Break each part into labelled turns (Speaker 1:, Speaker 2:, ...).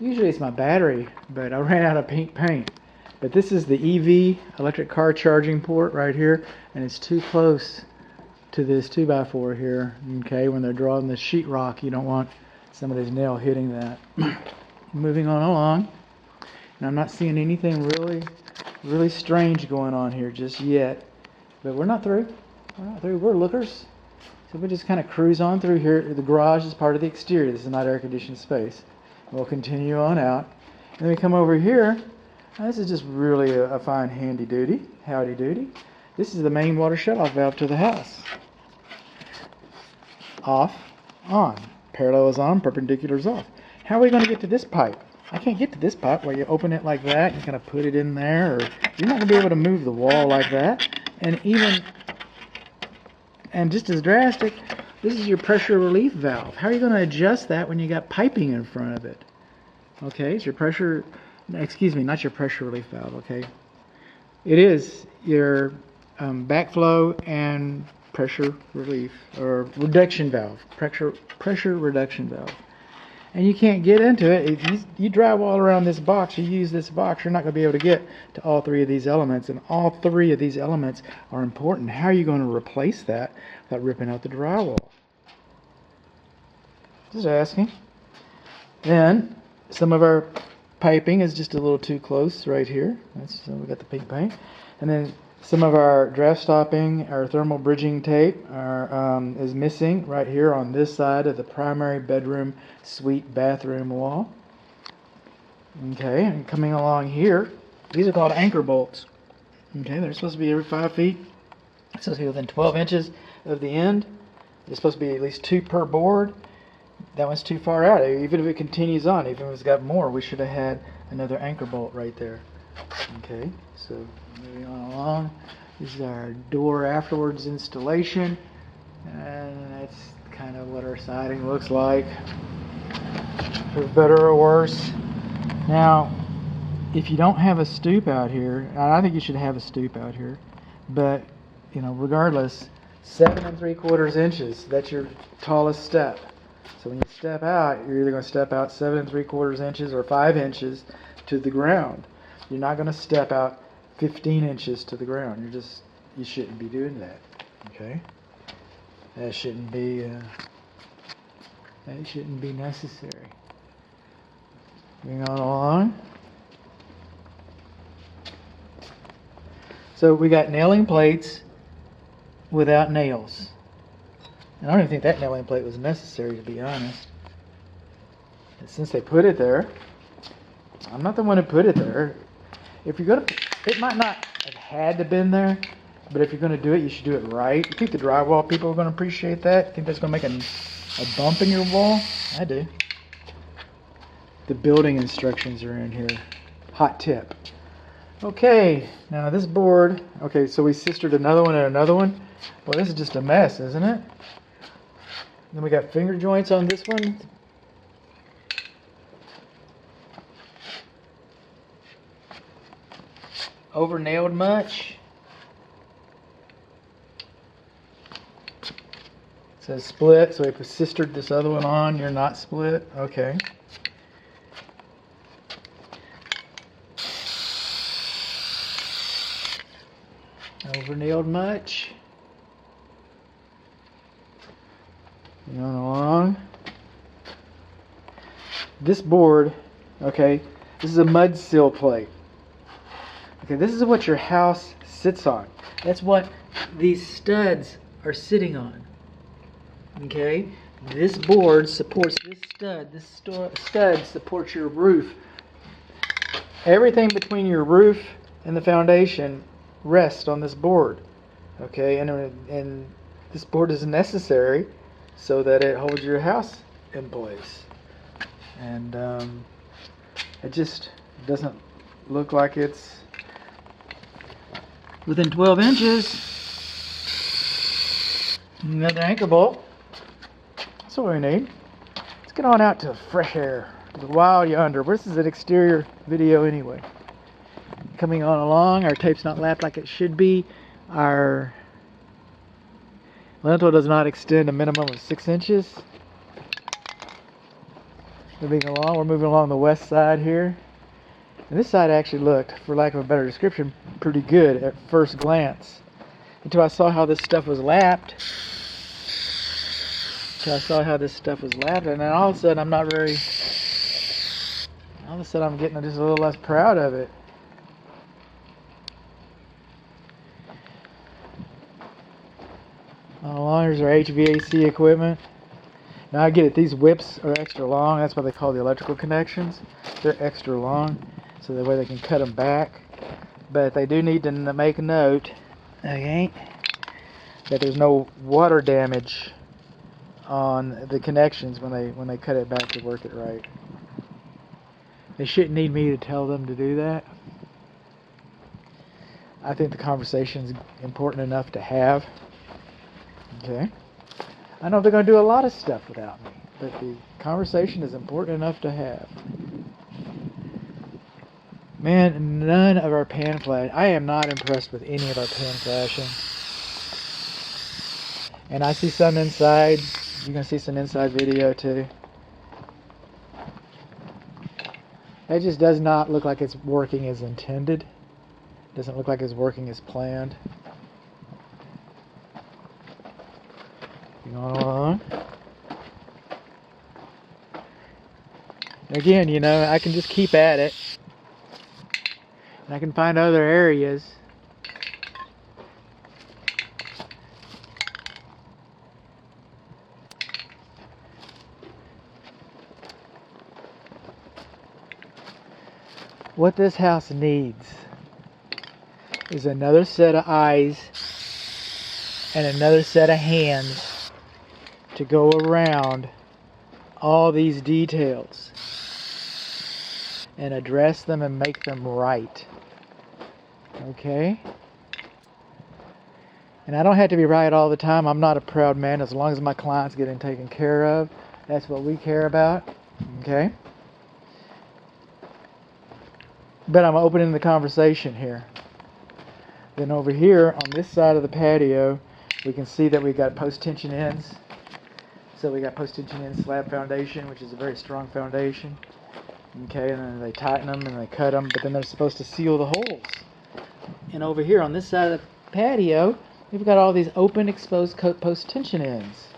Speaker 1: Usually it's my battery, but I ran out of pink paint. But this is the EV, electric car charging port right here, and it's too close to this 2x4 here. Okay, when they're drawing the sheetrock, you don't want somebody's nail hitting that. Moving on along, and I'm not seeing anything really strange going on here just yet. But we're not through. We're not through. We're lookers. So we just kind of cruise on through here. The garage is part of the exterior. This is not air-conditioned space. We'll continue on out. And then we come over here. Now, this is just really a fine howdy doody. This is the main water shutoff valve to the house. Off, on. Parallel is on, perpendicular is off. How are we going to get to this pipe? I can't get to this pipe where you open it like that. You kind of put it in there. Or you're not going to be able to move the wall like that. And just as drastic, this is your pressure relief valve. How are you going to adjust that when you got piping in front of it? Okay, it's your pressure, excuse me, not your pressure relief valve, okay? It is your backflow and pressure relief, or reduction valve, pressure reduction valve. And you can't get into it. If you drywall around this box, you use this box, you're not going to be able to get to all three of these elements. And all three of these elements are important. How are you going to replace that without ripping out the drywall? Just asking. Then some of our piping is just a little too close right here. So we got the pink paint. And then some of our draft stopping, our thermal bridging tape is missing right here on this side of the primary bedroom suite bathroom wall. Okay, and coming along here, these are called anchor bolts. Okay, they're supposed to be every 5 feet. It's supposed to be within 12 inches of the end. There's supposed to be at least 2 per board. That one's too far out. Even if it continues on, even if it's got more, we should have had another anchor bolt right there. Okay, so moving on along. This is our door afterwards installation, and that's kind of what our siding looks like, for better or worse. Now, if you don't have a stoop out here, and I think you should have a stoop out here, but you know, regardless, 7 3/4 inches. That's your tallest step. So when you step out, you're either going to step out 7 3/4 inches or 5 inches to the ground. You're not going to step out 15 inches to the ground. You shouldn't be doing that. Okay? That shouldn't be necessary. Moving on along. So we got nailing plates without nails. And I don't even think that nailing plate was necessary, to be honest. And since they put it there, I'm not the one who put it there. If you're gonna, it might not have had to been there, but if you're gonna do it, you should do it right. You think the drywall people are gonna appreciate that? You think that's gonna make a bump in your wall? I do. The building instructions are in here. Hot tip. Okay, now this board. Okay, so we sistered another one and another one. Boy, this is just a mess, isn't it? Then we got finger joints on this one. Over nailed much? It says split, so we sistered this other one on. You're not split. Okay. Over nailed much? Going along. This board, okay, this is a mud seal plate. Okay, this is what your house sits on. That's what these studs are sitting on. Okay, this board supports this stud. This stud supports your roof. Everything between your roof and the foundation rests on this board. Okay, and this board is necessary so that it holds your house in place. And it just doesn't look like it's within 12 inches. Another anchor bolt. That's what we need. Let's get on out to fresh air, to the wild yonder. This is an exterior video anyway. Coming on along, our tape's not lapped like it should be. Our lintel does not extend a minimum of 6 inches. Moving along, we're moving along the west side here. And this side actually looked, for lack of a better description, pretty good at first glance. Until I saw how this stuff was lapped. And then all of a sudden I'm not very... All of a sudden I'm getting just a little less proud of it. Here's our HVAC equipment. Now I get it, these whips are extra long. That's what they call the electrical connections. They're extra long, so that way they can cut them back. But they do need to make a note, okay, that there's no water damage on the connections when they cut it back to work it right. They shouldn't need me to tell them to do that. I think the conversation is important enough to have. Okay. I know they're going to do a lot of stuff without me, but the conversation is important enough to have. Man, none of our pan flash. I am not impressed with any of our pan flashing. And I see some inside. You're going to see some inside video too. It just does not look like it's working as intended. Doesn't look like it's working as planned. Going along. Again, you know, I can just keep at it. And I can find other areas. What this house needs is another set of eyes and another set of hands to go around all these details and address them and make them right. Okay? And I don't have to be right all the time. I'm not a proud man. As long as my client's getting taken care of, that's what we care about. Okay? But I'm opening the conversation here. Then over here on this side of the patio, we can see that we got post tension ends. So we got post tension end slab foundation, which is a very strong foundation. Okay, and then they tighten them and they cut them, but then they're supposed to seal the holes. And over here on this side of the patio, we've got all these open exposed post tension ends.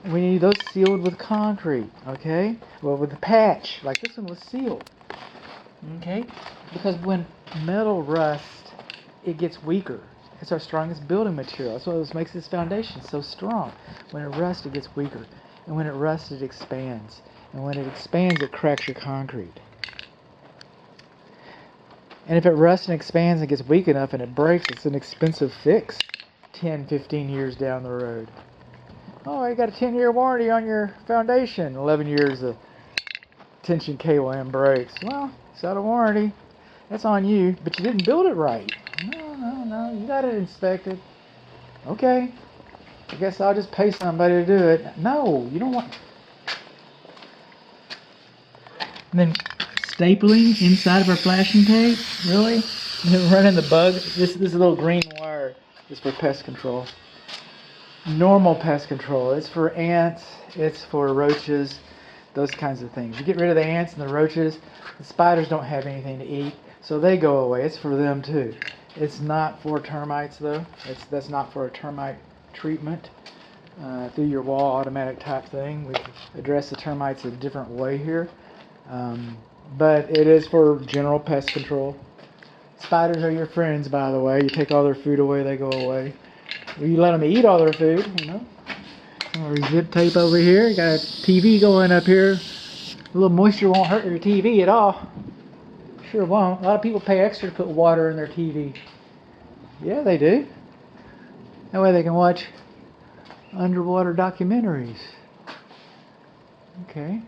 Speaker 1: And we need those sealed with concrete, okay? Well, with a patch, like this one was sealed. Okay? Because when metal rusts, it gets weaker. It's our strongest building material. That's what makes this foundation so strong. When it rusts, it gets weaker. And when it rusts, it expands. And when it expands, it cracks your concrete. And if it rusts and expands and gets weak enough and it breaks, it's an expensive fix 10, 15 years down the road. Oh, you got a 10-year warranty on your foundation. 11 years of tension cable and breaks. Well, it's out of warranty. That's on you, but you didn't build it right. No, you got it inspected. Okay, I guess I'll just pay somebody to do it. No, you don't want... And then stapling inside of our flashing tape? Really? Running the bug? This little green wire is for pest control. Normal pest control. It's for ants, it's for roaches, those kinds of things. You get rid of the ants and the roaches, the spiders don't have anything to eat, so they go away. It's for them too. It's not for termites though. That's not for a termite treatment through your wall automatic type thing. We address the termites a different way here. But it is for general pest control. Spiders are your friends, by the way. You take all their food away, they go away. You let them eat all their food, you know. Our zip tape over here. You got a TV going up here. A little moisture won't hurt your TV at all. Sure won't. A lot of people pay extra to put water in their TV. Yeah, they do. That way they can watch underwater documentaries. Okay.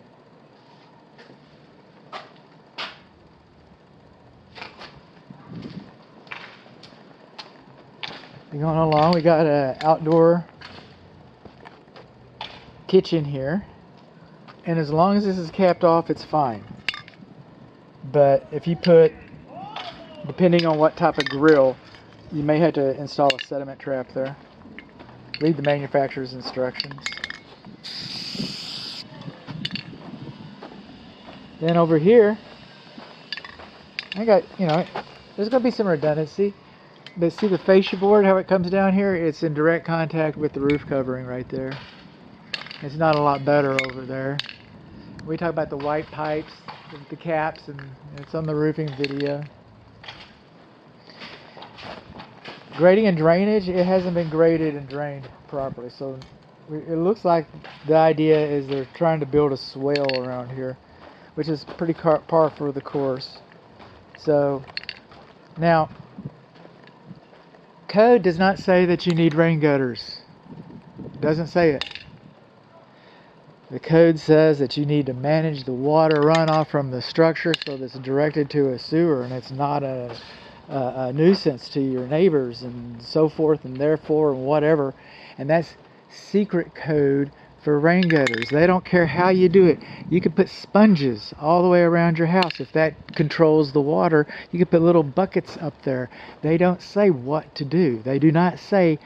Speaker 1: Going along, we got an outdoor kitchen here, and as long as this is capped off, it's fine. But if you put, depending on what type of grill, you may have to install a sediment trap there. Read the manufacturer's instructions. Then over here, I got, there's going to be some redundancy. But see the fascia board, how it comes down here? It's in direct contact with the roof covering right there. It's not a lot better over there. We talk about the white pipes, the caps, and it's on the roofing video. Grading and drainage, it hasn't been graded and drained properly. So it looks like the idea is they're trying to build a swale around here, which is pretty par for the course. So now, code does not say that you need rain gutters. It doesn't say it. The code says that you need to manage the water runoff from the structure so that it's directed to a sewer and it's not a nuisance to your neighbors and so forth and therefore and whatever. And that's secret code for rain gutters. They don't care how you do it. You could put sponges all the way around your house if that controls the water. You could put little buckets up there. They don't say what to do. They do not say